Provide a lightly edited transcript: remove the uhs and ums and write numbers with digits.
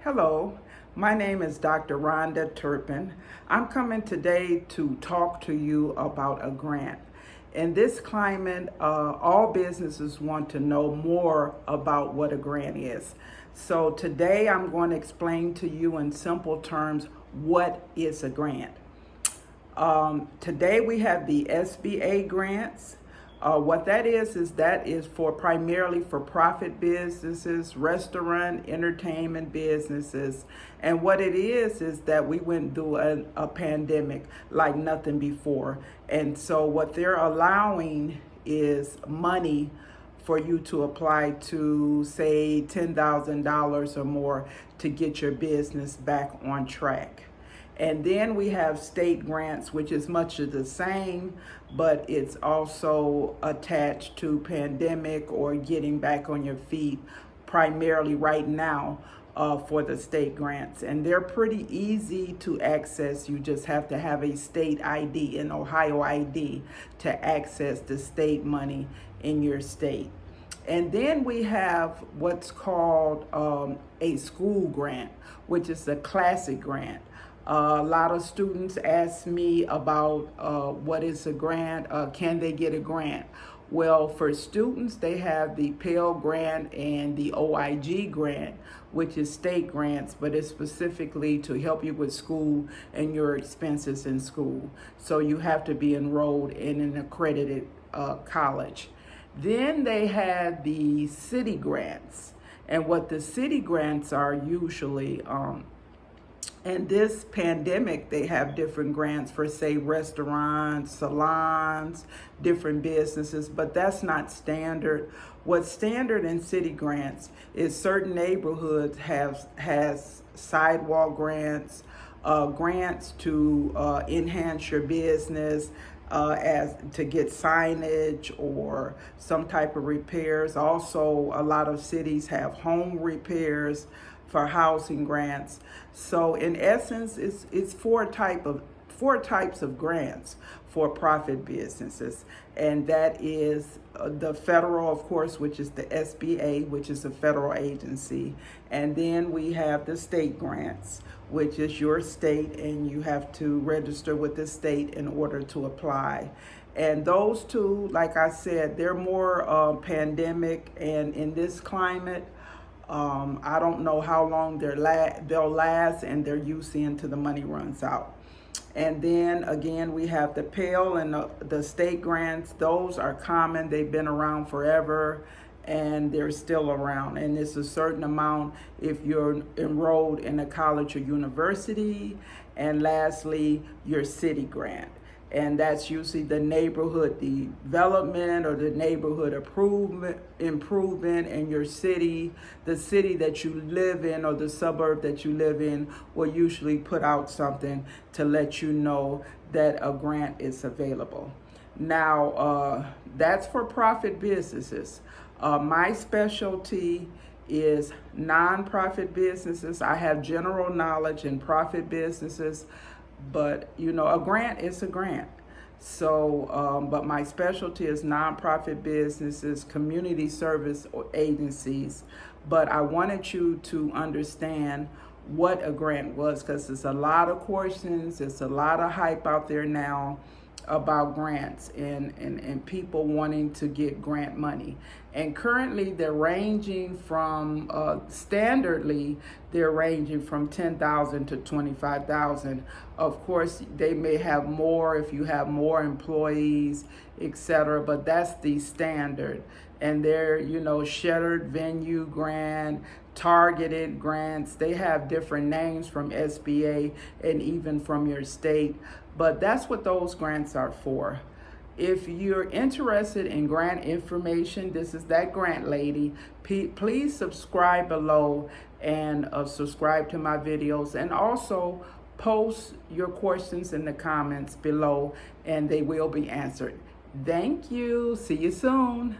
Hello, my name is Dr. Rhonda Turpin. I'm coming today to talk to you about a grant. In this climate, all businesses want to know more about what a grant is. So today I'm going to explain to you in simple terms what is a grant. Today we have the SBA grants. What that is for primarily for profit businesses, restaurant, entertainment businesses. And what it is that we went through a pandemic like nothing before. And so what they're allowing is money for you to apply to, say, $10,000 or more to get your business back on track. And then we have state grants, which is much of the same, but it's also attached to pandemic or getting back on your feet, primarily right now for the state grants. And they're pretty easy to access. You just have to have a state ID, an Ohio ID, to access the state money in your state. And then we have what's called a school grant, which is a classic grant. A lot of students ask me about what is a grant, can they get a grant? Well, for students, they have the Pell Grant and the OIG grant, which is state grants, but it's specifically to help you with school and your expenses in school. So you have to be enrolled in an accredited college. Then they have the city grants. And what the city grants are usually, and this pandemic, they have different grants for, say, restaurants, salons, different businesses, but that's not standard. What's standard in city grants is certain neighborhoods has sidewalk grants, grants to enhance your business, as to get signage or some type of repairs. Also, a lot of cities have home repairs for housing grants. So in essence, it's four types of grants for profit businesses. And that is the federal, of course, which is the SBA, which is a federal agency. And then we have the state grants, which is your state, and you have to register with the state in order to apply. And those two, like I said, they're more pandemic, and in this climate, I don't know how long they'll last, and they're usually until the money runs out. And then again, we have the Pell and the state grants. Those are common. They've been around forever, and they're still around. And it's a certain amount if you're enrolled in a college or university. And lastly, your city grant. And that's usually the neighborhood development or the neighborhood improvement in your city. The city that you live in or the suburb that you live in will usually put out something to let you know that a grant is available. Now, that's for profit businesses. My specialty is nonprofit businesses. I have general knowledge in profit businesses, but a grant is a grant. So, but my specialty is nonprofit businesses, community service agencies. But I wanted you to understand what a grant was, because there's a lot of questions, there's a lot of hype out there now about grants and people wanting to get grant money. And currently they're ranging from, standardly, they're ranging from $10,000 to $25,000. Of course, they may have more if you have more employees, etc., but that's the standard. And they're, shuttered venue grant, targeted grants. They have different names from SBA and even from your state, but that's what those grants are for. If you're interested in grant information, this is that grant lady. Please subscribe below and subscribe to my videos, and also post your questions in the comments below and they will be answered. Thank you. See you soon.